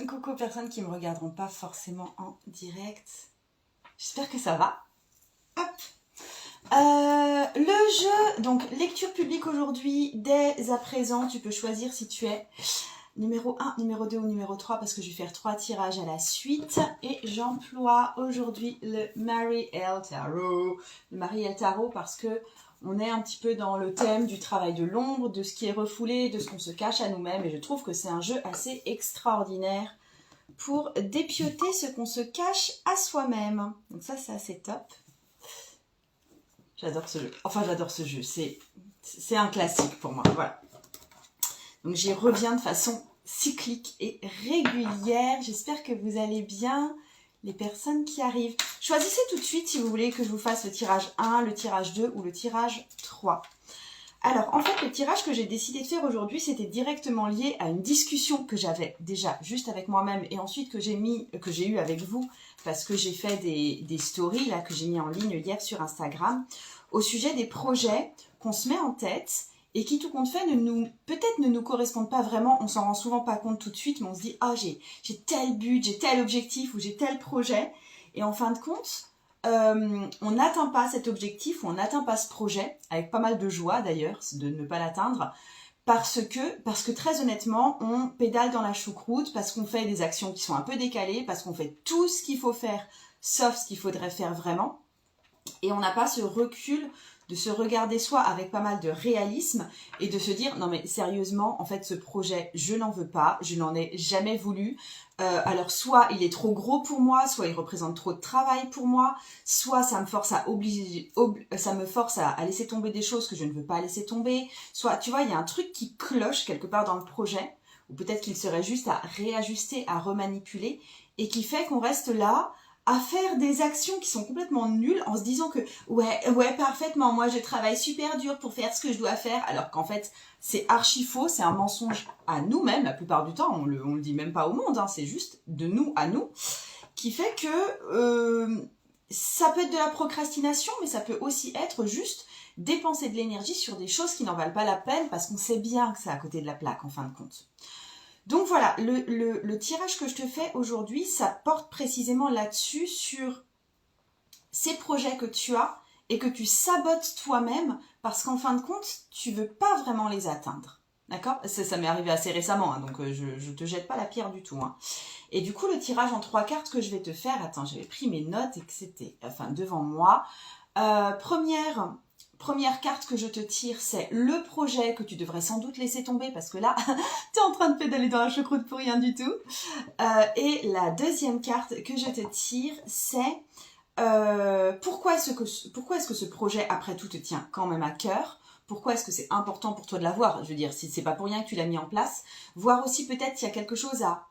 Coucou aux personnes qui ne me regarderont pas forcément en direct. J'espère que ça va. Hop. Le jeu, donc lecture publique aujourd'hui, dès à présent, tu peux choisir si tu es numéro 1, numéro 2 ou numéro 3 parce que je vais faire 3 tirages à la suite. Et j'emploie aujourd'hui le Marielle Tarot. Le Marielle Tarot parce que on est un petit peu dans le thème du travail de l'ombre, de ce qui est refoulé, de ce qu'on se cache à nous-mêmes. Et je trouve que c'est un jeu assez extraordinaire pour dépioter ce qu'on se cache à soi-même. Donc ça, c'est assez top. J'adore ce jeu. Enfin, j'adore ce jeu. C'est un classique pour moi. Voilà. Donc, j'y reviens de façon cyclique et régulière. J'espère que vous allez bien, les personnes qui arrivent. Choisissez tout de suite si vous voulez que je vous fasse le tirage 1, le tirage 2 ou le tirage 3. Alors, en fait, le tirage que j'ai décidé de faire aujourd'hui, c'était directement lié à une discussion que j'avais déjà juste avec moi-même et ensuite que j'ai eu avec vous parce que j'ai fait des stories là que j'ai mis en ligne hier sur Instagram au sujet des projets qu'on se met en tête et qui, tout compte fait, peut-être ne nous correspondent pas vraiment. On s'en rend souvent pas compte tout de suite, mais on se dit « Ah, j'ai tel but, j'ai tel objectif ou j'ai tel projet. » Et en fin de compte, on n'atteint pas cet objectif ou on n'atteint pas ce projet, avec pas mal de joie d'ailleurs de ne pas l'atteindre, parce que très honnêtement, on pédale dans la choucroute, parce qu'on fait des actions qui sont un peu décalées, parce qu'on fait tout ce qu'il faut faire, sauf ce qu'il faudrait faire vraiment. Et on n'a pas ce recul de se regarder soi avec pas mal de réalisme et de se dire non mais sérieusement en fait ce projet je n'en veux pas, je n'en ai jamais voulu, alors soit il est trop gros pour moi, soit il représente trop de travail pour moi, soit ça me force à à laisser tomber des choses que je ne veux pas laisser tomber, soit tu vois il y a un truc qui cloche quelque part dans le projet ou peut-être qu'il serait juste à réajuster, à remanipuler et qui fait qu'on reste là à faire des actions qui sont complètement nulles en se disant que ouais parfaitement, moi je travaille super dur pour faire ce que je dois faire, alors qu'en fait c'est archi faux, c'est un mensonge à nous-mêmes, la plupart du temps on le dit même pas au monde, hein, c'est juste de nous à nous, qui fait que ça peut être de la procrastination, mais ça peut aussi être juste dépenser de l'énergie sur des choses qui n'en valent pas la peine parce qu'on sait bien que c'est à côté de la plaque en fin de compte. Donc voilà, le tirage que je te fais aujourd'hui, ça porte précisément là-dessus sur ces projets que tu as et que tu sabotes toi-même parce qu'en fin de compte, tu ne veux pas vraiment les atteindre. D'accord ? Ça m'est arrivé assez récemment, hein, donc je ne te jette pas la pierre du tout. Hein. Et du coup, le tirage en 3 cartes que je vais te faire, attends, j'avais pris mes notes et que c'était devant moi. Première carte que je te tire, c'est le projet que tu devrais sans doute laisser tomber parce que là, tu es en train de pédaler dans la choucroute pour rien du tout. Et la deuxième carte que je te tire, c'est pourquoi est-ce que ce projet, après tout, te tient quand même à cœur ? Pourquoi est-ce que c'est important pour toi de l'avoir ? Je veux dire, si c'est pas pour rien que tu l'as mis en place, voir aussi peut-être s'il y a quelque chose à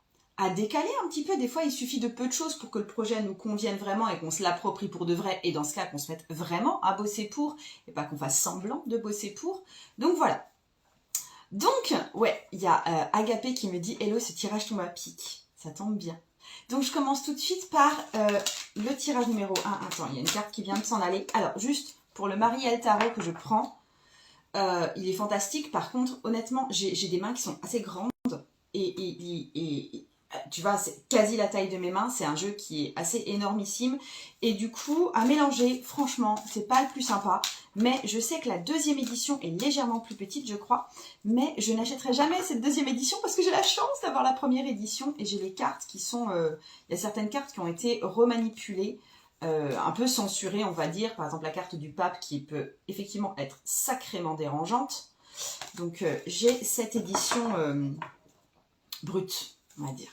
décaler un petit peu. Des fois, il suffit de peu de choses pour que le projet nous convienne vraiment et qu'on se l'approprie pour de vrai. Et dans ce cas, qu'on se mette vraiment à bosser pour et pas qu'on fasse semblant de bosser pour. Donc voilà. Donc, ouais, il y a Agapé qui me dit « Hello, ce tirage tombe à pic ». Ça tombe bien. Donc, je commence tout de suite par le tirage numéro 1. Attends, il y a une carte qui vient de s'en aller. Alors, juste pour le Marielle Tarot que je prends, il est fantastique. Par contre, honnêtement, j'ai des mains qui sont assez grandes et tu vois, c'est quasi la taille de mes mains, c'est un jeu qui est assez énormissime et du coup, à mélanger, franchement, c'est pas le plus sympa, mais je sais que la deuxième édition est légèrement plus petite, je crois, mais je n'achèterai jamais cette deuxième édition parce que j'ai la chance d'avoir la première édition et j'ai les cartes qui sont, il y a certaines cartes qui ont été remanipulées, un peu censurées, on va dire, par exemple la carte du pape qui peut effectivement être sacrément dérangeante, donc j'ai cette édition brute, on va dire.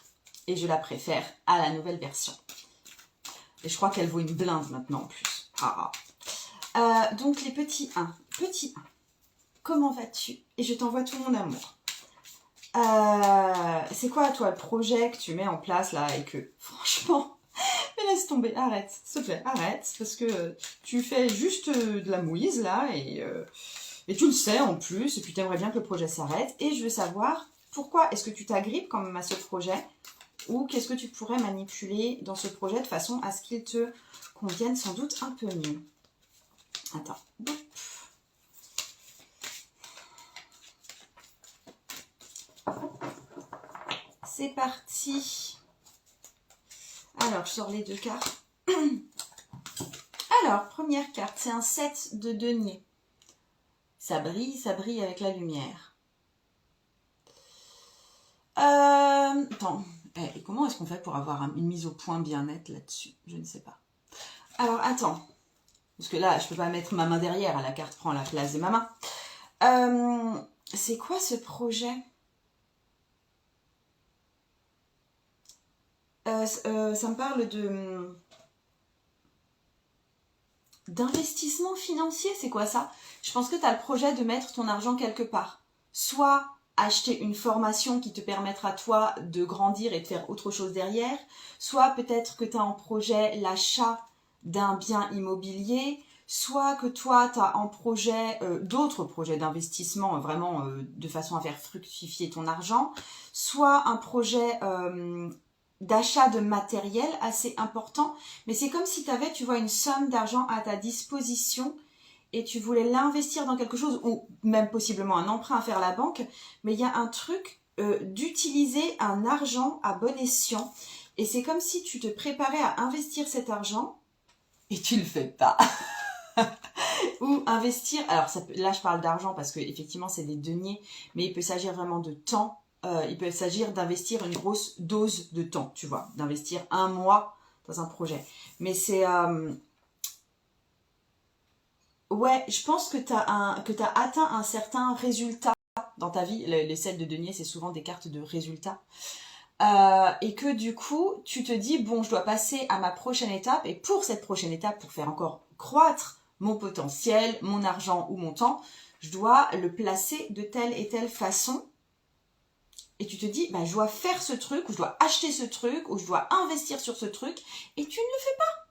Et je la préfère à la nouvelle version. Et je crois qu'elle vaut une blinde maintenant en plus. Donc les petits 1. Petit 1. Comment vas-tu ? Et je t'envoie tout mon amour. C'est quoi toi le projet que tu mets en place là et que franchement, mais laisse tomber, arrête, s'il te plaît, arrête. Parce que tu fais juste de la mouise là et tu le sais en plus. Et puis tu aimerais bien que le projet s'arrête. Et je veux savoir pourquoi est-ce que tu t'agrippes quand même à ce projet ? Ou qu'est-ce que tu pourrais manipuler dans ce projet de façon à ce qu'il te convienne sans doute un peu mieux. Attends. c'est parti. Alors, je sors les 2 cartes. Alors, première carte, c'est un 7 de denier. Ça brille avec la lumière. Attends, et comment est-ce qu'on fait pour avoir une mise au point bien nette là-dessus? Je ne sais pas. Alors, attends. Parce que là, je ne peux pas mettre ma main derrière. La carte prend la place de ma main. C'est quoi ce projet? Ça me parle d'investissement financier, c'est quoi ça? Je pense que tu as le projet de mettre ton argent quelque part. Soit acheter une formation qui te permettra toi de grandir et de faire autre chose derrière, soit peut-être que tu as en projet l'achat d'un bien immobilier, soit que toi tu as en projet d'autres projets d'investissement vraiment de façon à faire fructifier ton argent, soit un projet d'achat de matériel assez important, mais c'est comme si tu avais, tu vois, une somme d'argent à ta disposition et tu voulais l'investir dans quelque chose, ou même possiblement un emprunt à faire à la banque, mais il y a un truc d'utiliser un argent à bon escient, et c'est comme si tu te préparais à investir cet argent, et tu le fais pas. Ou investir, alors là je parle d'argent parce que effectivement c'est des deniers, mais il peut s'agir vraiment de temps. Il peut s'agir d'investir une grosse dose de temps, tu vois, d'investir 1 mois dans un projet. Mais c'est... ouais, je pense que tu as atteint un certain résultat dans ta vie. Les 7 de denier, c'est souvent des cartes de résultats. Et que du coup, tu te dis, bon, je dois passer à ma prochaine étape. Et pour cette prochaine étape, pour faire encore croître mon potentiel, mon argent ou mon temps, je dois le placer de telle et telle façon. Et tu te dis, bah, je dois faire ce truc, ou je dois acheter ce truc, ou je dois investir sur ce truc, et tu ne le fais pas.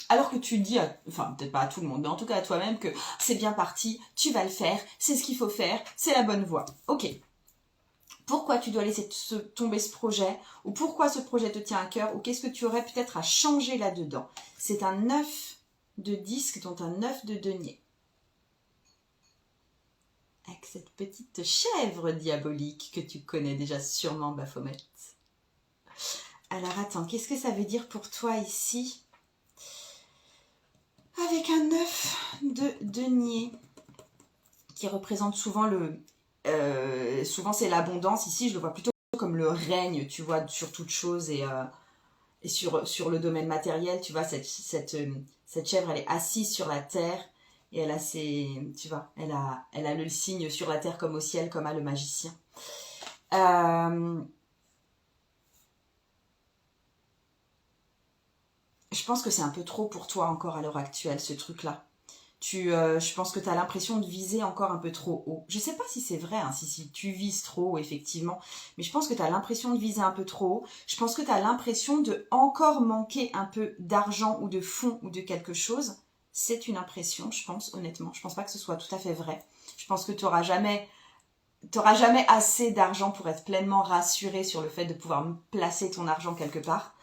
Alors que tu dis, enfin peut-être pas à tout le monde, mais en tout cas à toi-même que c'est bien parti, tu vas le faire, c'est ce qu'il faut faire, c'est la bonne voie. Ok. Pourquoi tu dois laisser tomber ce projet, ou pourquoi ce projet te tient à cœur, ou qu'est-ce que tu aurais peut-être à changer là-dedans? C'est un 9 de disque, dont un 9 de denier. Avec cette petite chèvre diabolique que tu connais déjà sûrement, Baphomet. Alors attends, qu'est-ce que ça veut dire pour toi ici? Avec un 9 de denier, qui représente souvent souvent c'est l'abondance. Ici, je le vois plutôt comme le règne, tu vois, sur toute chose et sur le domaine matériel. Tu vois, cette chèvre, elle est assise sur la terre et elle a tu vois, elle a le signe sur la terre comme au ciel, comme a le magicien. Je pense que c'est un peu trop pour toi encore à l'heure actuelle, ce truc-là. Je pense que tu as l'impression de viser encore un peu trop haut. Je sais pas si c'est vrai, hein, si tu vises trop haut, effectivement, mais je pense que tu as l'impression de viser un peu trop haut. Je pense que tu as l'impression de encore manquer un peu d'argent ou de fonds ou de quelque chose. C'est une impression, je pense, honnêtement. Je pense pas que ce soit tout à fait vrai. Je pense que tu n'auras jamais assez d'argent pour être pleinement rassuré sur le fait de pouvoir placer ton argent quelque part.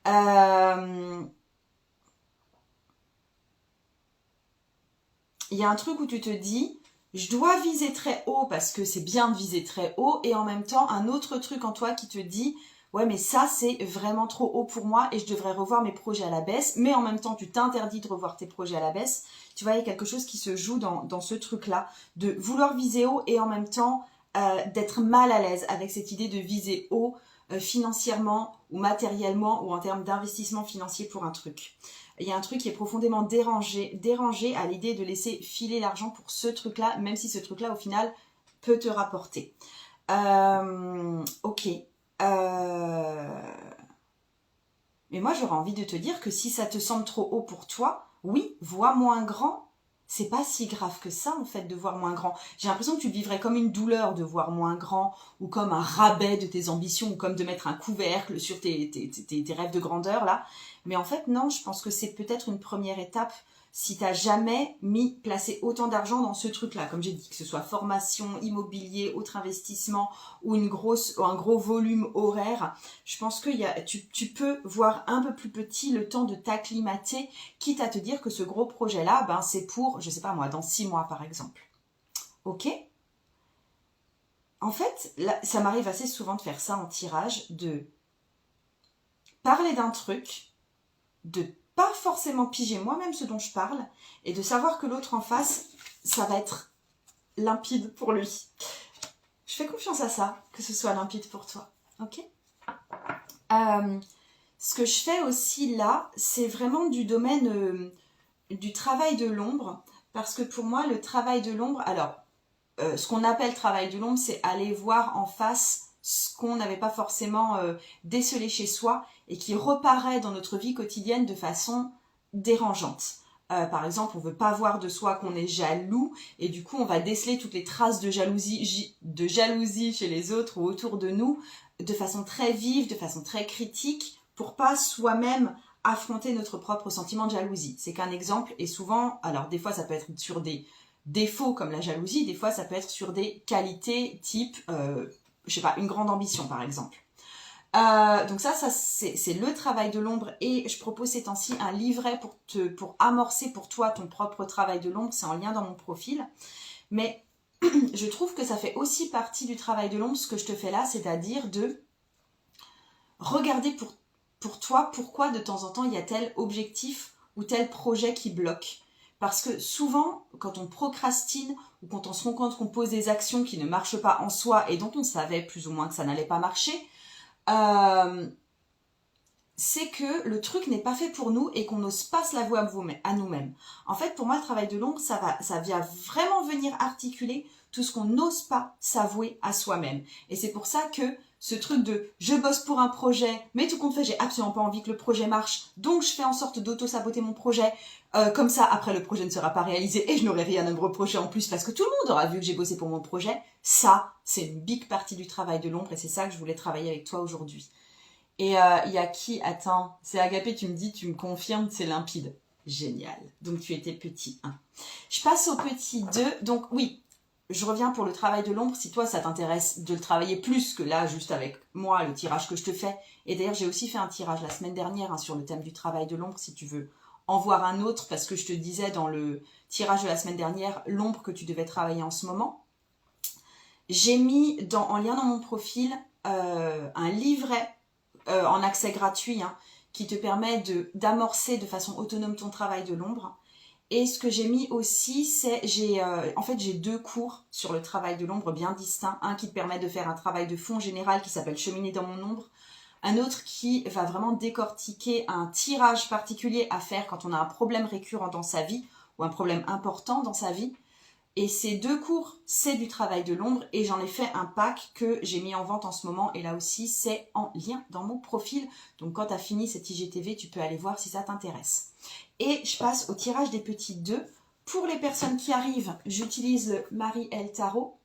Il y a un truc où tu te dis, je dois viser très haut parce que c'est bien de viser très haut, et en même temps, un autre truc en toi qui te dit, ouais, mais ça, c'est vraiment trop haut pour moi et je devrais revoir mes projets à la baisse, mais en même temps, tu t'interdis de revoir tes projets à la baisse. Tu vois, il y a quelque chose qui se joue dans ce truc-là, de vouloir viser haut et en même temps d'être mal à l'aise avec cette idée de viser haut financièrement ou matériellement ou en termes d'investissement financier pour un truc. Il y a un truc qui est profondément dérangé à l'idée de laisser filer l'argent pour ce truc-là, même si ce truc-là, au final, peut te rapporter. Ok. Mais moi, j'aurais envie de te dire que si ça te semble trop haut pour toi, oui, vois moins grand. C'est pas si grave que ça, en fait, de voir moins grand. J'ai l'impression que tu le vivrais comme une douleur de voir moins grand, ou comme un rabais de tes ambitions, ou comme de mettre un couvercle sur tes rêves de grandeur, là. Mais en fait, non, je pense que c'est peut-être une première étape si tu n'as jamais placé autant d'argent dans ce truc-là. Comme j'ai dit, que ce soit formation, immobilier, autre investissement, ou un gros volume horaire, je pense que tu peux voir un peu plus petit le temps de t'acclimater, quitte à te dire que ce gros projet-là, ben, c'est pour, je sais pas moi, dans 6 mois par exemple. Ok ? en fait, là, ça m'arrive assez souvent de faire ça en tirage, de parler d'un truc, de pas forcément piger moi-même ce dont je parle, et de savoir que l'autre en face, ça va être limpide pour lui. Je fais confiance à ça, que ce soit limpide pour toi. Ok. Ce que je fais aussi là, c'est vraiment du domaine du travail de l'ombre, parce que pour moi, le travail de l'ombre, alors, ce qu'on appelle travail de l'ombre, c'est aller voir en face ce qu'on n'avait pas forcément décelé chez soi et qui reparaît dans notre vie quotidienne de façon dérangeante. Par exemple, on ne veut pas voir de soi qu'on est jaloux et du coup, on va déceler toutes les traces de jalousie chez les autres ou autour de nous de façon très vive, de façon très critique, pour pas soi-même affronter notre propre sentiment de jalousie. C'est qu'un exemple, et souvent, alors des fois ça peut être sur des défauts comme la jalousie, des fois ça peut être sur des qualités type, je sais pas, une grande ambition par exemple. Donc ça c'est le travail de l'ombre, et je propose ces temps-ci un livret pour amorcer pour toi ton propre travail de l'ombre. C'est en lien dans mon profil, mais je trouve que ça fait aussi partie du travail de l'ombre ce que je te fais là, c'est-à-dire de regarder pour toi pourquoi de temps en temps il y a tel objectif ou tel projet qui bloque. Parce que souvent, quand on procrastine ou quand on se rend compte qu'on pose des actions qui ne marchent pas en soi et dont on savait plus ou moins que ça n'allait pas marcher, c'est que le truc n'est pas fait pour nous et qu'on n'ose pas se l'avouer à nous-mêmes. En fait, pour moi, le travail de l'ombre, ça vient vraiment venir articuler tout ce qu'on n'ose pas s'avouer à soi-même. Et c'est pour ça que ce truc de « je bosse pour un projet, mais tout compte fait, j'ai absolument pas envie que le projet marche, donc je fais en sorte d'auto-saboter mon projet, comme ça, après, le projet ne sera pas réalisé et je n'aurai rien à me reprocher en plus parce que tout le monde aura vu que j'ai bossé pour mon projet », ça, c'est une big partie du travail de l'ombre et c'est ça que je voulais travailler avec toi aujourd'hui. Et il y a qui? Attends, c'est Agapé, tu me dis, tu me confirmes, c'est limpide. Génial. Donc tu étais petit 1. Je passe au petit 2. Donc oui, je reviens pour le travail de l'ombre. Si toi, ça t'intéresse de le travailler plus que là, juste avec moi, le tirage que je te fais. Et d'ailleurs, j'ai aussi fait un tirage la semaine dernière sur le thème du travail de l'ombre, si tu veux en voir un autre, parce que je te disais dans le tirage de la semaine dernière, l'ombre que tu devais travailler en ce moment. J'ai mis en lien dans mon profil un livret en accès gratuit, qui te permet d'amorcer de façon autonome ton travail de l'ombre. Et ce que j'ai mis aussi, c'est j'ai 2 cours sur le travail de l'ombre bien distincts. Un qui te permet de faire un travail de fond général qui s'appelle Cheminer dans mon ombre. Un autre qui va vraiment décortiquer un tirage particulier à faire quand on a un problème récurrent dans sa vie ou un problème important dans sa vie. Et ces 2 cours, c'est du travail de l'ombre et j'en ai fait un pack que j'ai mis en vente en ce moment. Et là aussi, c'est en lien dans mon profil. Donc quand tu as fini cette IGTV, tu peux aller voir si ça t'intéresse. Et je passe au tirage des petits 2. Pour les personnes qui arrivent, j'utilise le Marie-El Tarot.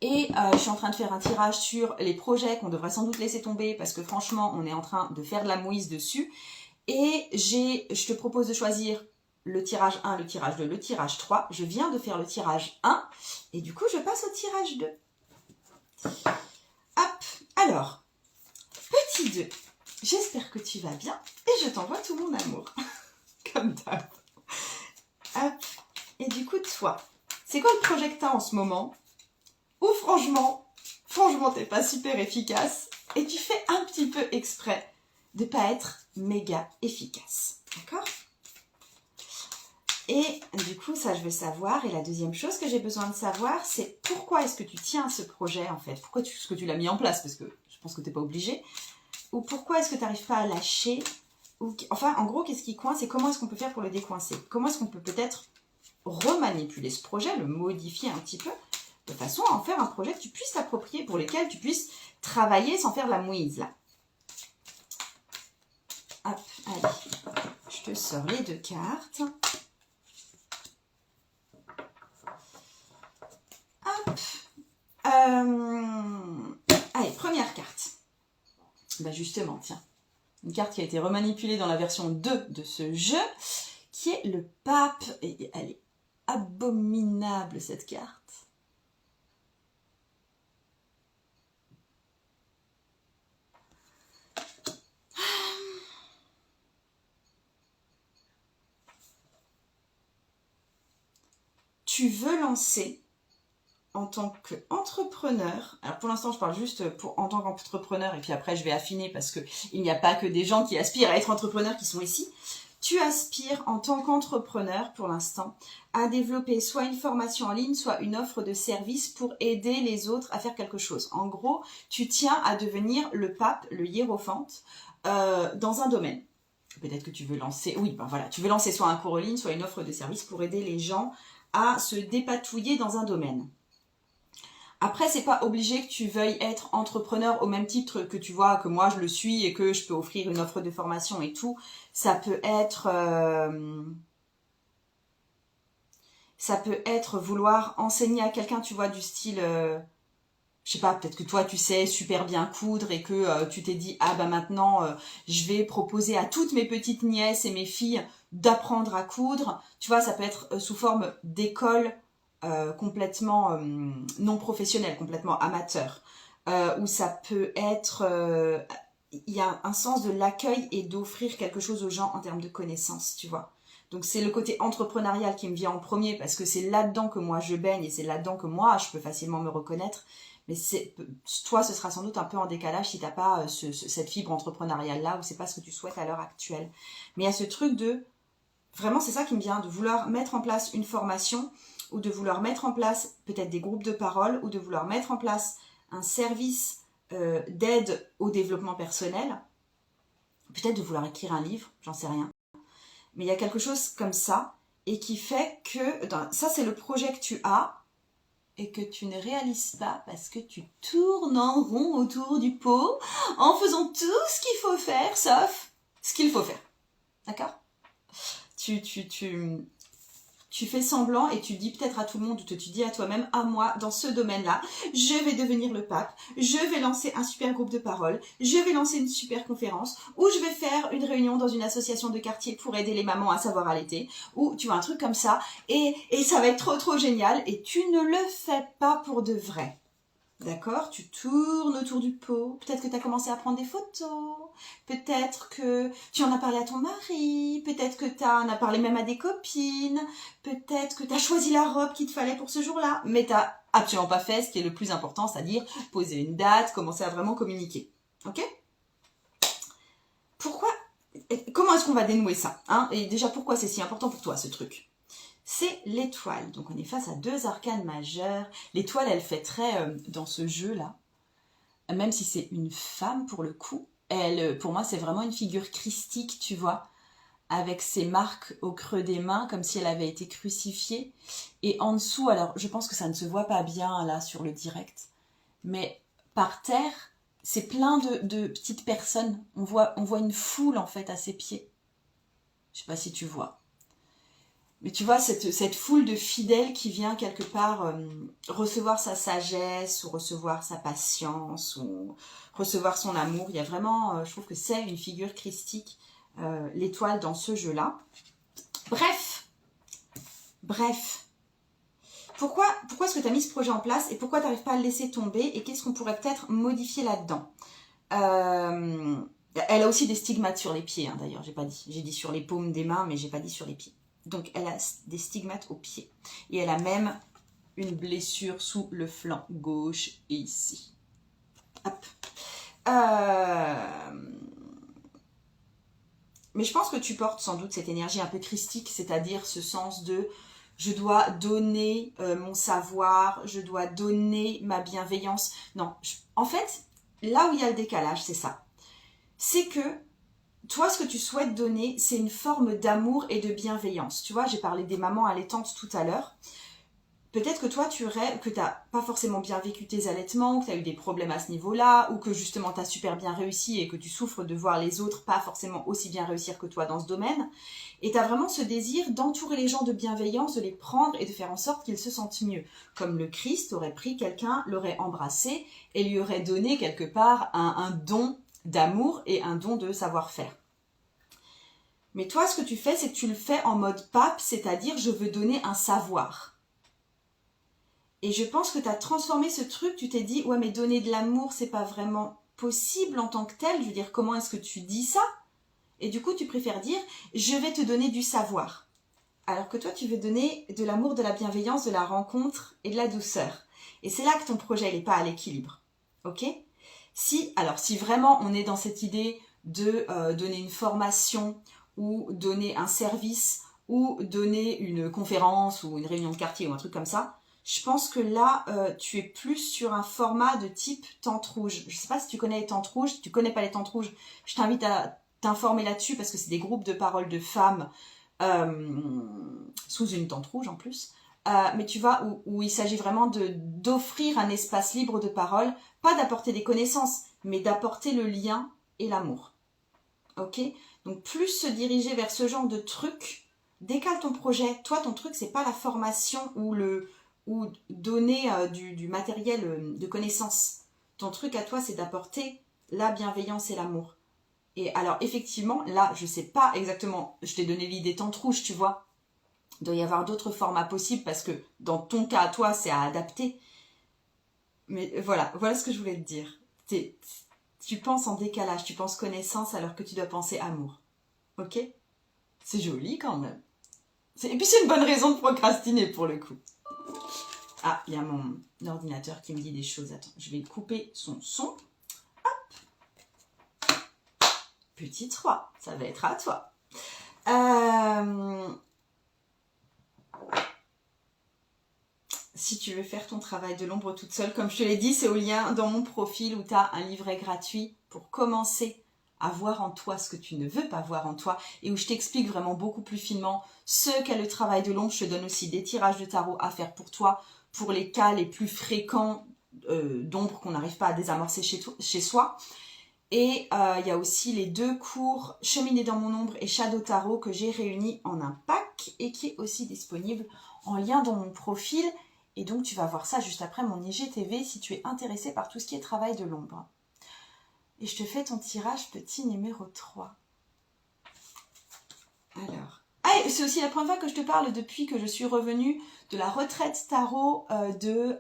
Et je suis en train de faire un tirage sur les projets qu'on devrait sans doute laisser tomber parce que franchement, on est en train de faire de la mouise dessus. Et je te propose de choisir le tirage 1, le tirage 2, le tirage 3. Je viens de faire le tirage 1 et du coup, je passe au tirage 2. Hop, alors, petit 2, j'espère que tu vas bien et je t'envoie tout mon amour, comme d'hab. Hop, et du coup, toi, c'est quoi le projet que t'as en ce moment? Ou franchement, t'es pas super efficace et tu fais un petit peu exprès de pas être méga efficace, d'accord? Et du coup, ça, je veux savoir. Et la deuxième chose que j'ai besoin de savoir, c'est pourquoi est-ce que tu tiens à ce projet, en fait? Pourquoi est-ce que tu l'as mis en place? Parce que je pense que tu n'es pas obligé. Ou pourquoi est-ce que tu n'arrives pas à lâcher? Enfin, en gros, qu'est-ce qui coince et comment est-ce qu'on peut faire pour le décoincer? Comment est-ce qu'on peut peut-être remanipuler ce projet, le modifier un petit peu, de façon à en faire un projet que tu puisses t'approprier, pour lequel tu puisses travailler sans faire de la mouise, là. Hop, allez. Je te sors les 2 cartes. Allez, première carte. Bah justement, tiens. Une carte qui a été remanipulée dans la version 2 de ce jeu, qui est le pape. Et elle est abominable, cette carte. Tu veux lancer, en tant qu'entrepreneur, alors pour l'instant je parle juste en tant qu'entrepreneur et puis après je vais affiner parce que il n'y a pas que des gens qui aspirent à être entrepreneurs qui sont ici. Tu aspires en tant qu'entrepreneur pour l'instant à développer soit une formation en ligne, soit une offre de service pour aider les autres à faire quelque chose. En gros, tu tiens à devenir le pape, le hiérophante dans un domaine. Peut-être que tu veux lancer, oui, ben voilà, tu veux lancer soit un cours en ligne, soit une offre de service pour aider les gens à se dépatouiller dans un domaine. Après, c'est pas obligé que tu veuilles être entrepreneur au même titre que tu vois que moi je le suis et que je peux offrir une offre de formation et tout. Ça peut être vouloir enseigner à quelqu'un, tu vois, du style, je sais pas, peut-être que toi tu sais super bien coudre et que tu t'es dit ah bah maintenant je vais proposer à toutes mes petites nièces et mes filles d'apprendre à coudre. Tu vois, ça peut être sous forme d'école complètement non professionnelle, complètement amateur. Ou ça peut être il y a un sens de l'accueil et d'offrir quelque chose aux gens en termes de connaissances, tu vois. Donc c'est le côté entrepreneurial qui me vient en premier parce que c'est là-dedans que moi je baigne et c'est là-dedans que moi je peux facilement me reconnaître. Mais toi, ce sera sans doute un peu en décalage si tu n'as pas cette fibre entrepreneuriale-là ou c'est pas ce que tu souhaites à l'heure actuelle. Mais il y a ce truc de, vraiment c'est ça qui me vient, de vouloir mettre en place une formation ou de vouloir mettre en place peut-être des groupes de parole ou de vouloir mettre en place un service d'aide au développement personnel. Peut-être de vouloir écrire un livre, j'en sais rien. Mais il y a quelque chose comme ça et qui fait que, ça c'est le projet que tu as, et que tu ne réalises pas parce que tu tournes en rond autour du pot en faisant tout ce qu'il faut faire, sauf ce qu'il faut faire. D'accord ? Tu fais semblant et tu dis peut-être à tout le monde ou tu dis à toi-même, à moi, dans ce domaine-là, je vais devenir le pape, je vais lancer un super groupe de parole, je vais lancer une super conférence, ou je vais faire une réunion dans une association de quartier pour aider les mamans à savoir allaiter, ou tu vois, un truc comme ça, et ça va être trop génial, et tu ne le fais pas pour de vrai. D'accord, tu tournes autour du pot. Peut-être que tu as commencé à prendre des photos. Peut-être que tu en as parlé à ton mari. Peut-être que tu en as parlé même à des copines. Peut-être que tu as choisi la robe qu'il te fallait pour ce jour-là. Mais tu n'as absolument pas fait ce qui est le plus important, c'est-à-dire poser une date, commencer à vraiment communiquer. Ok ? Comment est-ce qu'on va dénouer ça, hein ? Et déjà, pourquoi c'est si important pour toi, ce truc ? C'est l'étoile. Donc on est face à deux arcanes majeures. L'étoile, elle fait très dans ce jeu-là, même si c'est une femme pour le coup, elle, pour moi, c'est vraiment une figure christique, tu vois, avec ses marques au creux des mains, comme si elle avait été crucifiée. Et en dessous, alors je pense que ça ne se voit pas bien là sur le direct, mais par terre, c'est plein de petites personnes. On voit une foule en fait à ses pieds. Je sais pas si tu vois. Mais tu vois, cette foule de fidèles qui vient quelque part recevoir sa sagesse, ou recevoir sa patience, ou recevoir son amour. Il y a vraiment, je trouve que c'est une figure christique, l'étoile dans ce jeu-là. Bref. Pourquoi est-ce que tu as mis ce projet en place et pourquoi tu n'arrives pas à le laisser tomber et qu'est-ce qu'on pourrait peut-être modifier là-dedans ? Elle a aussi des stigmates sur les pieds, hein, d'ailleurs, j'ai pas dit. J'ai dit sur les paumes des mains, mais j'ai pas dit sur les pieds. Donc, elle a des stigmates aux pieds. Et elle a même une blessure sous le flanc gauche et ici. Hop. Mais je pense que tu portes sans doute cette énergie un peu christique, c'est-à-dire ce sens de je dois donner mon savoir, je dois donner ma bienveillance. Non, en fait, là où il y a le décalage, c'est ça. C'est que toi, ce que tu souhaites donner, c'est une forme d'amour et de bienveillance. Tu vois, j'ai parlé des mamans allaitantes tout à l'heure. Peut-être que toi, tu n'as pas forcément bien vécu tes allaitements, que tu as eu des problèmes à ce niveau-là, ou que justement tu as super bien réussi et que tu souffres de voir les autres pas forcément aussi bien réussir que toi dans ce domaine. Et tu as vraiment ce désir d'entourer les gens de bienveillance, de les prendre et de faire en sorte qu'ils se sentent mieux. Comme le Christ aurait pris quelqu'un, l'aurait embrassé et lui aurait donné quelque part un don d'amour et un don de savoir-faire. Mais toi, ce que tu fais, c'est que tu le fais en mode pape, c'est-à-dire je veux donner un savoir. Et je pense que tu as transformé ce truc, tu t'es dit, ouais mais donner de l'amour, c'est pas vraiment possible en tant que tel, je veux dire, comment est-ce que tu dis ça ? Et du coup, tu préfères dire, je vais te donner du savoir. Alors que toi, tu veux donner de l'amour, de la bienveillance, de la rencontre et de la douceur. Et c'est là que ton projet n'est pas à l'équilibre. Ok? Alors, si vraiment on est dans cette idée de donner une formation ou donner un service ou donner une conférence ou une réunion de quartier ou un truc comme ça, je pense que là, tu es plus sur un format de type tente rouge. Je ne sais pas si tu connais les tentes rouges. Si tu ne connais pas les tentes rouges, je t'invite à t'informer là-dessus parce que c'est des groupes de parole de femmes sous une tente rouge en plus. Mais tu vois, où il s'agit vraiment d'offrir un espace libre de parole, pas d'apporter des connaissances, mais d'apporter le lien et l'amour. Ok? Donc plus se diriger vers ce genre de truc, décale ton projet. Toi, ton truc, c'est pas la formation ou donner du matériel de connaissances. Ton truc à toi, c'est d'apporter la bienveillance et l'amour. Et alors, effectivement, là, je sais pas exactement, je t'ai donné l'idée tente rouge, tu vois. Il doit y avoir d'autres formats possibles parce que dans ton cas à toi, c'est à adapter. Mais voilà ce que je voulais te dire. Tu penses en décalage, tu penses connaissance alors que tu dois penser amour. Ok? C'est joli quand même. Et puis c'est une bonne raison de procrastiner pour le coup. Ah, il y a mon ordinateur qui me dit des choses. Attends, je vais couper son son. Hop. Petit 3, ça va être à toi. Si tu veux faire ton travail de l'ombre toute seule, comme je te l'ai dit, c'est au lien dans mon profil où tu as un livret gratuit pour commencer à voir en toi ce que tu ne veux pas voir en toi et où je t'explique vraiment beaucoup plus finement ce qu'est le travail de l'ombre. Je te donne aussi des tirages de tarot à faire pour toi, pour les cas les plus fréquents d'ombre qu'on n'arrive pas à désamorcer chez soi. Et il y a aussi les 2 cours Cheminer dans mon ombre et Shadow Tarot que j'ai réunis en un pack et qui est aussi disponible en lien dans mon profil. Et donc, tu vas voir ça juste après mon IGTV si tu es intéressé par tout ce qui est travail de l'ombre. Et je te fais ton tirage petit numéro 3. Alors. Ah, c'est aussi la première fois que je te parle depuis que je suis revenue de la retraite tarot de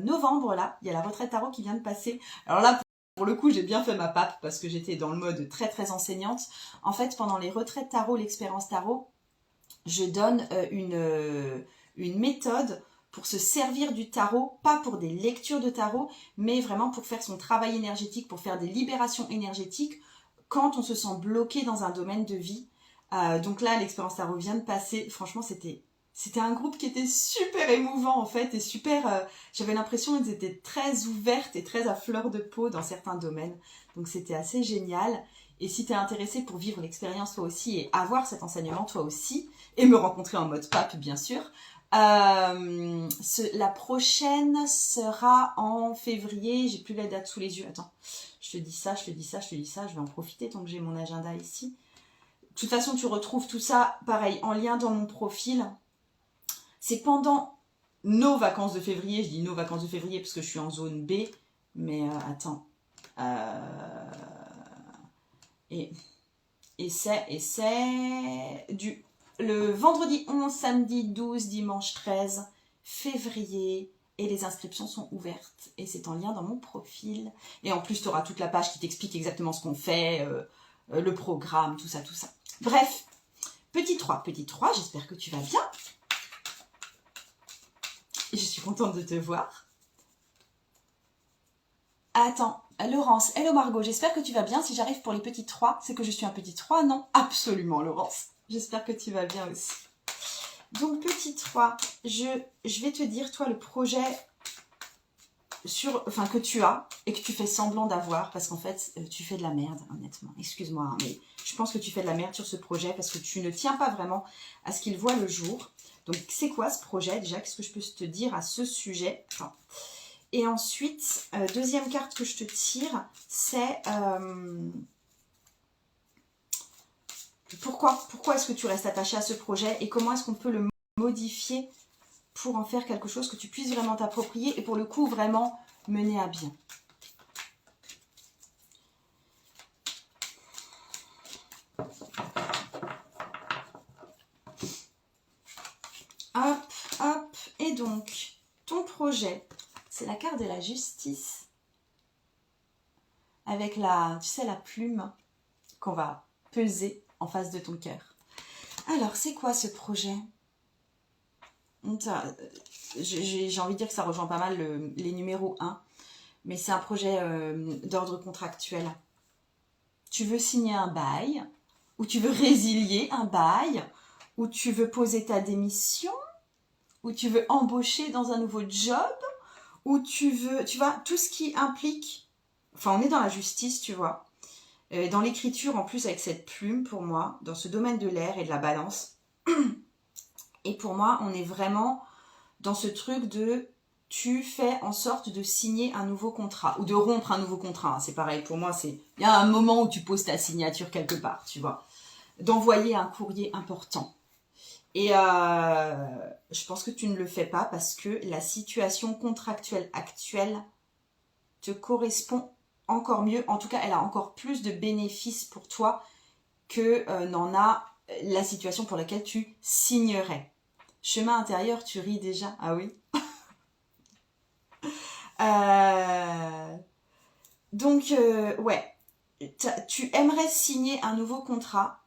novembre. Là, il y a la retraite tarot qui vient de passer. Alors là, pour le coup, j'ai bien fait ma pape parce que j'étais dans le mode très très enseignante. En fait, pendant les retraites tarot, l'expérience tarot, je donne une méthode pour se servir du tarot, pas pour des lectures de tarot, mais vraiment pour faire son travail énergétique, pour faire des libérations énergétiques quand on se sent bloqué dans un domaine de vie. Donc là, l'expérience tarot vient de passer. Franchement, c'était un groupe qui était super émouvant en fait et super... j'avais l'impression qu'ils étaient très ouvertes et très à fleur de peau dans certains domaines. Donc c'était assez génial. Et si tu es intéressé pour vivre l'expérience toi aussi et avoir cet enseignement toi aussi, et me rencontrer en mode pape bien sûr, la prochaine sera en février. J'ai plus la date sous les yeux. Attends, je te dis ça. Je vais en profiter tant que j'ai mon agenda ici. De toute façon, tu retrouves tout ça, pareil, en lien dans mon profil. C'est pendant nos vacances de février. Je dis nos vacances de février parce que je suis en zone B. Mais attends. Et c'est le vendredi 11, samedi 12, dimanche 13 février. Et les inscriptions sont ouvertes. Et c'est en lien dans mon profil. Et en plus, tu auras toute la page qui t'explique exactement ce qu'on fait, le programme, tout ça, tout ça. Bref, petit 3, j'espère que tu vas bien. Et je suis contente de te voir. Attends, Laurence, hello Margot, j'espère que tu vas bien. Si j'arrive pour les petits 3, c'est que je suis un petit 3, non? Absolument, Laurence. J'espère que tu vas bien aussi. Donc, petit 3, je vais te dire, toi, le projet que tu as et que tu fais semblant d'avoir, parce qu'en fait, tu fais de la merde, honnêtement. Excuse-moi, hein, mais je pense que tu fais de la merde sur ce projet parce que tu ne tiens pas vraiment à ce qu'il voit le jour. Donc, c'est quoi ce projet déjà? Qu'est-ce que je peux te dire à ce sujet? Et ensuite, deuxième carte que je te tire, c'est pourquoi est-ce que tu restes attaché à ce projet et comment est-ce qu'on peut le modifier pour en faire quelque chose que tu puisses vraiment t'approprier et pour le coup vraiment mener à bien. Hop, hop, et donc, ton projet, c'est la carte de la justice avec la plume qu'on va peser en face de ton cœur. Alors, c'est quoi ce projet? J'ai envie de dire que ça rejoint pas mal les numéros 1, mais c'est un projet d'ordre contractuel. Tu veux signer un bail, ou tu veux résilier un bail, ou tu veux poser ta démission, ou tu veux embaucher dans un nouveau job, ou tu veux, tu vois, tout ce qui implique, enfin on est dans la justice, tu vois, dans l'écriture en plus avec cette plume pour moi, dans ce domaine de l'air et de la balance, et pour moi on est vraiment dans ce truc de tu fais en sorte de signer un nouveau contrat ou de rompre un nouveau contrat. C'est pareil pour moi, il y a un moment où tu poses ta signature quelque part, tu vois, d'envoyer un courrier important. Et je pense que tu ne le fais pas parce que la situation contractuelle actuelle te correspond encore mieux. En tout cas, elle a encore plus de bénéfices pour toi que n'en a la situation pour laquelle tu signerais. Chemin intérieur, tu ris déjà. Ah oui. Donc, ouais. Tu aimerais signer un nouveau contrat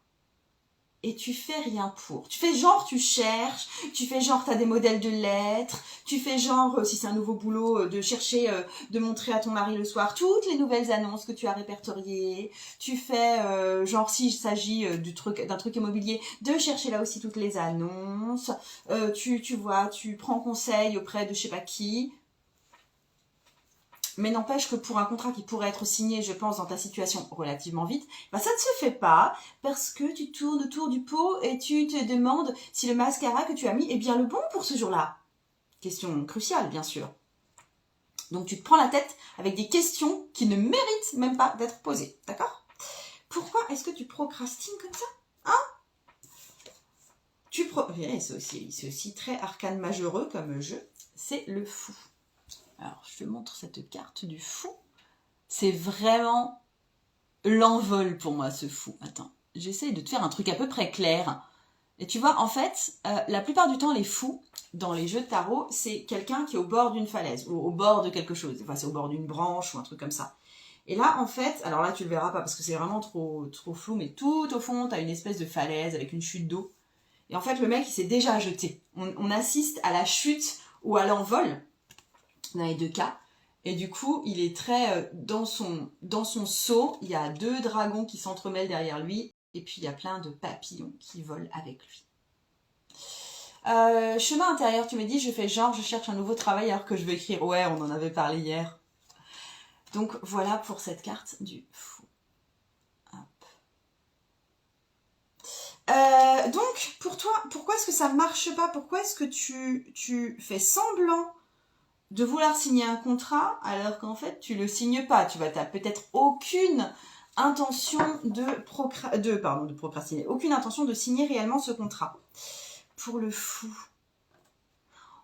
et tu fais rien pour. Tu fais genre tu cherches, tu fais genre t'as des modèles de lettres, tu fais genre, si c'est un nouveau boulot, de chercher, de montrer à ton mari le soir toutes les nouvelles annonces que tu as répertoriées, tu fais genre s'il s'agit d'un truc immobilier, de chercher là aussi toutes les annonces, tu vois, tu prends conseil auprès de je sais pas qui. Mais n'empêche que pour un contrat qui pourrait être signé, je pense, dans ta situation relativement vite, bah ça ne se fait pas parce que tu tournes autour du pot et tu te demandes si le mascara que tu as mis est bien le bon pour ce jour-là. Question cruciale, bien sûr. Donc tu te prends la tête avec des questions qui ne méritent même pas d'être posées, d'accord? Pourquoi est-ce que tu procrastines comme ça? Hein? C'est aussi très arcane majeureux comme jeu, c'est le fou. Alors, je te montre cette carte du fou. C'est vraiment l'envol pour moi, ce fou. Attends, j'essaye de te faire un truc à peu près clair. Et tu vois, en fait, la plupart du temps, les fous, dans les jeux de tarot, c'est quelqu'un qui est au bord d'une falaise, ou au bord de quelque chose. Enfin, c'est au bord d'une branche, ou un truc comme ça. Et là, en fait, alors là, tu le verras pas, parce que c'est vraiment trop flou, mais tout au fond, t'as une espèce de falaise avec une chute d'eau. Et en fait, le mec, il s'est déjà jeté. On assiste à la chute ou à l'envol, dans les deux cas. Et du coup, il est très dans son seau, il y a 2 dragons qui s'entremêlent derrière lui, et puis il y a plein de papillons qui volent avec lui. Chemin intérieur, tu me dis, je fais genre, je cherche un nouveau travail alors que je veux écrire. Ouais, on en avait parlé hier. Donc voilà pour cette carte du fou. Donc, pour toi, pourquoi est-ce que ça marche pas? Pourquoi est-ce que tu fais semblant de vouloir signer un contrat alors qu'en fait tu le signes pas, tu vois, t'as peut-être aucune intention de procrastiner, aucune intention de signer réellement ce contrat. Pour le fou.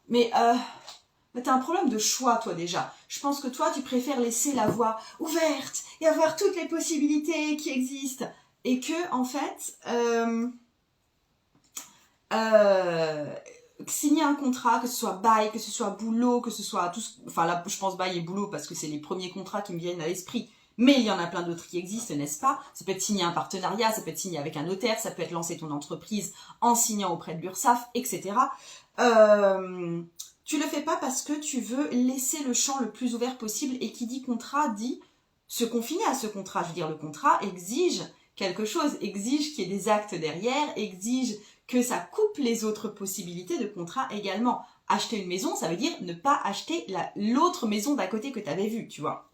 Mais t'as un problème de choix toi déjà. Je pense que toi tu préfères laisser la voie ouverte et avoir toutes les possibilités qui existent et que en fait signer un contrat, que ce soit bail, que ce soit boulot, que ce soit tout, enfin là je pense bail et boulot parce que c'est les premiers contrats qui me viennent à l'esprit, mais il y en a plein d'autres qui existent, n'est-ce pas? Ça peut être signer un partenariat, ça peut être signer avec un notaire, ça peut être lancer ton entreprise en signant auprès de l'URSSAF, etc. Tu le fais pas parce que tu veux laisser le champ le plus ouvert possible, et qui dit contrat dit se confiner à ce contrat. Je veux dire, le contrat exige quelque chose, exige qu'il y ait des actes derrière, exige que ça coupe les autres possibilités de contrat également. Acheter une maison, ça veut dire ne pas acheter l'autre maison d'à côté que tu avais vue, tu vois.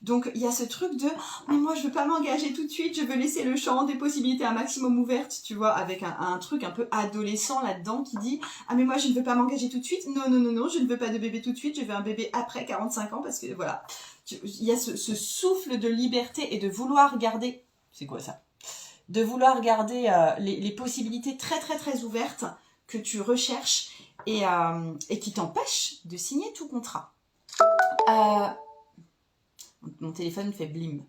Donc il y a ce truc de mais moi je veux pas m'engager tout de suite, je veux laisser le champ des possibilités un maximum ouverte, tu vois, avec un truc un peu adolescent là-dedans qui dit ah mais moi je ne veux pas m'engager tout de suite, non, je ne veux pas de bébé tout de suite, je veux un bébé après 45 ans parce que voilà. Il y a ce souffle de liberté et de vouloir garder, c'est quoi ça? De vouloir garder les possibilités très très très ouvertes que tu recherches et qui t'empêchent de signer tout contrat. Mon téléphone fait blim.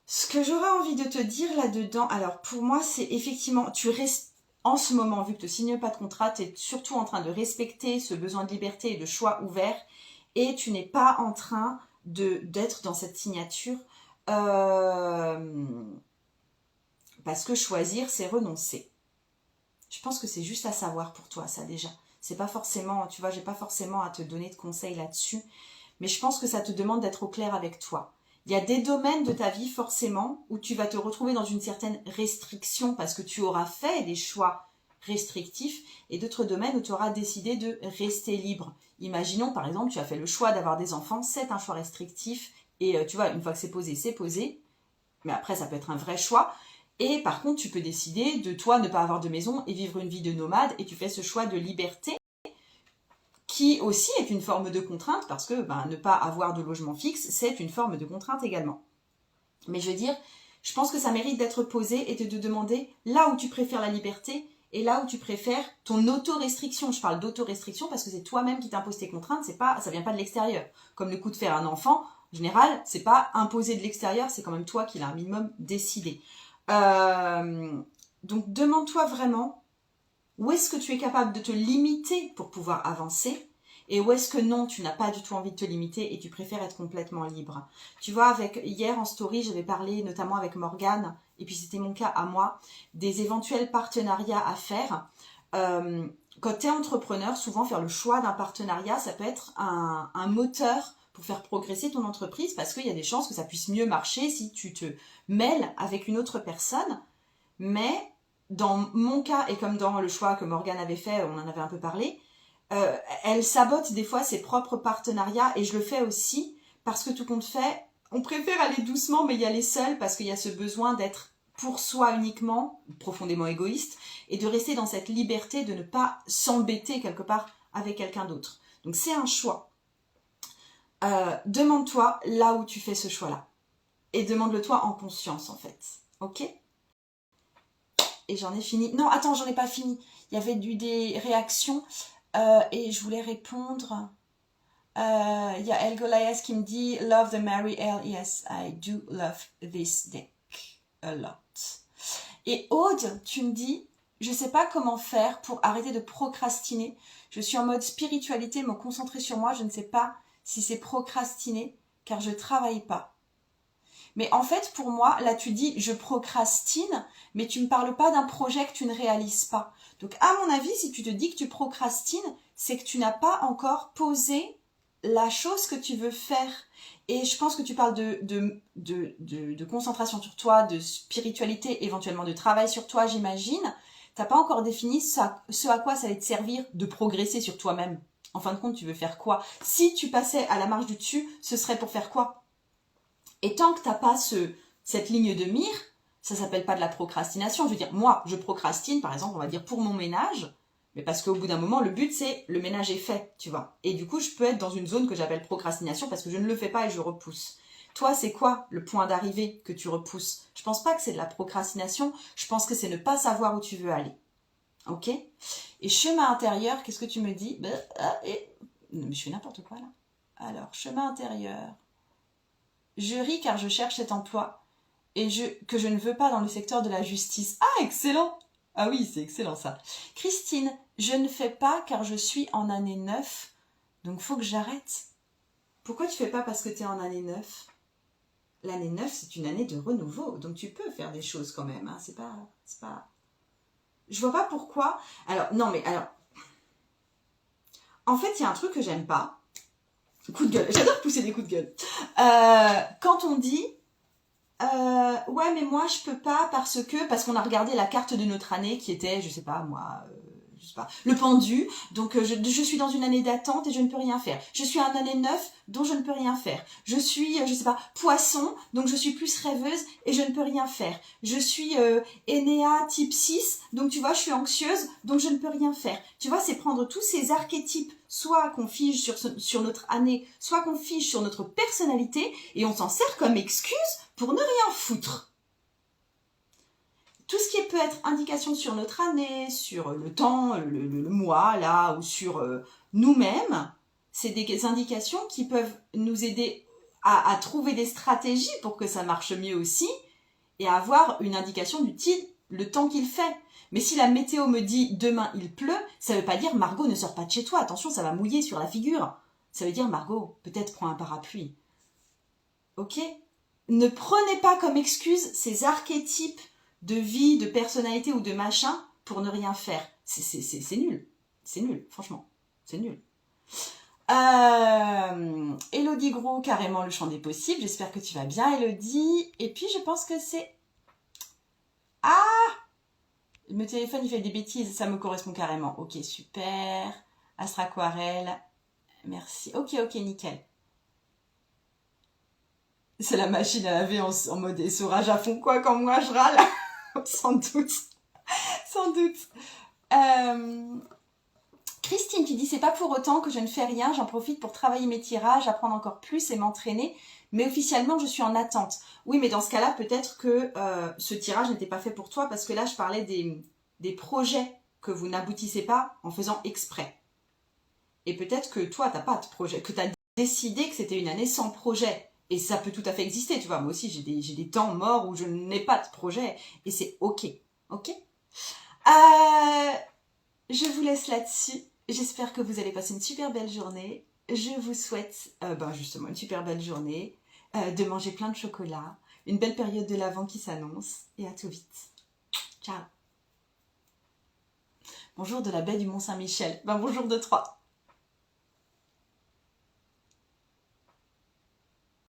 Ce que j'aurais envie de te dire là-dedans, alors pour moi c'est effectivement, tu restes en ce moment, vu que tu ne signes pas de contrat, tu es surtout en train de respecter ce besoin de liberté et de choix ouvert, et tu n'es pas en train d'être dans cette signature parce que choisir c'est renoncer. Je pense que c'est juste à savoir pour toi ça déjà. C'est pas forcément, tu vois, j'ai pas forcément à te donner de conseils là-dessus. Mais je pense que ça te demande d'être au clair avec toi. Il y a des domaines de ta vie, forcément, où tu vas te retrouver dans une certaine restriction parce que tu auras fait des choix restrictifs et d'autres domaines où tu auras décidé de rester libre. Imaginons, par exemple, tu as fait le choix d'avoir des enfants, c'est un choix restrictif et tu vois, une fois que c'est posé, mais après, ça peut être un vrai choix. Et par contre, tu peux décider de toi ne pas avoir de maison et vivre une vie de nomade et tu fais ce choix de liberté qui aussi est une forme de contrainte parce que ne pas avoir de logement fixe, c'est une forme de contrainte également. Mais je veux dire, je pense que ça mérite d'être posé et de te demander là où tu préfères la liberté et là où tu préfères ton auto-restriction. Je parle d'auto-restriction parce que c'est toi-même qui t'imposes tes contraintes, ça vient pas de l'extérieur. Comme le coup de faire un enfant, en général, c'est pas imposé de l'extérieur, c'est quand même toi qui l'as un minimum décidé. Donc demande-toi vraiment où est-ce que tu es capable de te limiter pour pouvoir avancer et où est-ce que non, tu n'as pas du tout envie de te limiter et tu préfères être complètement libre. Tu vois, hier en story, j'avais parlé notamment avec Morgane, et puis c'était mon cas à moi, des éventuels partenariats à faire. Quand tu es entrepreneur, souvent faire le choix d'un partenariat, ça peut être un moteur pour faire progresser ton entreprise parce qu'il y a des chances que ça puisse mieux marcher si tu te mêles avec une autre personne. Mais dans mon cas, et comme dans le choix que Morgane avait fait, on en avait un peu parlé, elle sabote des fois ses propres partenariats et je le fais aussi parce que tout compte fait, on préfère aller doucement mais y aller seul parce qu'il y a ce besoin d'être pour soi uniquement, profondément égoïste, et de rester dans cette liberté de ne pas s'embêter quelque part avec quelqu'un d'autre. Donc c'est un choix. Demande-toi là où tu fais ce choix-là. Et demande-le toi en conscience en fait. Ok ? Et j'en ai fini. Non, attends, j'en ai pas fini. Il y avait des réactions et je voulais répondre. Il y a El Goliath qui me dit Love the Mary L. Yes, I do love this deck a lot. Et Aude, tu me dis je sais pas comment faire pour arrêter de procrastiner. Je suis en mode spiritualité, me concentrer sur moi. Je ne sais pas si c'est procrastiner car je travaille pas. Mais en fait, pour moi, là tu dis je procrastine, mais tu ne me parles pas d'un projet que tu ne réalises pas. Donc à mon avis, si tu te dis que tu procrastines, c'est que tu n'as pas encore posé la chose que tu veux faire. Et je pense que tu parles de concentration sur toi, de spiritualité, éventuellement de travail sur toi, j'imagine. Tu n'as pas encore défini ce à quoi ça va te servir de progresser sur toi-même. En fin de compte, tu veux faire quoi? Si tu passais à la marche du dessus, ce serait pour faire quoi? Et tant que tu n'as pas cette ligne de mire, ça ne s'appelle pas de la procrastination. Je veux dire, moi, je procrastine, par exemple, on va dire pour mon ménage, mais parce qu'au bout d'un moment, le but, c'est le ménage est fait, tu vois. Et du coup, je peux être dans une zone que j'appelle procrastination parce que je ne le fais pas et je repousse. Toi, c'est quoi le point d'arrivée que tu repousses? Je pense pas que c'est de la procrastination, je pense que c'est ne pas savoir où tu veux aller. Ok? Et chemin intérieur, qu'est-ce que tu me dis? Mais je fais n'importe quoi, là. Alors, chemin intérieur. Je ris car je cherche cet emploi et que je ne veux pas dans le secteur de la justice. Ah, excellent! Ah oui, c'est excellent ça. Christine, je ne fais pas car je suis en année 9, donc faut que j'arrête. Pourquoi tu fais pas parce que tu es en année 9? L'année 9, c'est une année de renouveau, donc tu peux faire des choses quand même. Hein. C'est pas... Je vois pas pourquoi... Alors, en fait, il y a un truc que j'aime pas. Coup de gueule, j'adore pousser des coups de gueule. Quand on dit ouais mais moi je peux pas parce qu'on a regardé la carte de notre année qui était je sais pas moi le pendu, donc je suis dans une année d'attente et je ne peux rien faire. Je suis en année 9 dont je ne peux rien faire. Je suis je sais pas poisson donc je suis plus rêveuse et je ne peux rien faire. Je suis Ennéa type 6 donc tu vois je suis anxieuse donc je ne peux rien faire. Tu vois c'est prendre tous ces archétypes soit qu'on fige sur notre année, soit qu'on fige sur notre personnalité et on s'en sert comme excuse pour ne rien foutre. Tout ce qui peut être indication sur notre année, sur le temps, le mois, là, ou sur nous-mêmes, c'est des indications qui peuvent nous aider à trouver des stratégies pour que ça marche mieux aussi, et à avoir une indication du type, le temps qu'il fait. Mais si la météo me dit demain il pleut, ça ne veut pas dire Margot ne sors pas de chez toi, attention ça va mouiller sur la figure. Ça veut dire Margot, peut-être prends un parapluie. Ok ? Ne prenez pas comme excuse ces archétypes de vie, de personnalité ou de machin pour ne rien faire. C'est nul. c'est nul, franchement. C'est nul. Elodie Gros, carrément le champ des possibles. J'espère que tu vas bien, Elodie. Et puis, je pense que c'est... Ah! Le téléphone, il fait des bêtises. Ça me correspond carrément. Ok, super. Astre Aquarelle. Merci. Ok, nickel. C'est la machine à laver en mode essorage à fond, quoi, quand moi je râle. Sans doute. Sans doute. Christine, tu dis, c'est pas pour autant que je ne fais rien, j'en profite pour travailler mes tirages, apprendre encore plus et m'entraîner, mais officiellement, je suis en attente. Oui, mais dans ce cas-là, peut-être que ce tirage n'était pas fait pour toi, parce que là, je parlais des projets que vous n'aboutissez pas en faisant exprès. Et peut-être que toi, t'as pas de projet, que tu as décidé que c'était une année sans projet. Et ça peut tout à fait exister, tu vois. Moi aussi, j'ai des temps morts où je n'ai pas de projet. Et c'est ok. Ok. Je vous laisse là-dessus. J'espère que vous allez passer une super belle journée. Je vous souhaite justement une super belle journée, de manger plein de chocolat, une belle période de l'Avent qui s'annonce. Et à tout vite. Ciao. Bonjour de la baie du Mont-Saint-Michel. Bonjour de Troyes.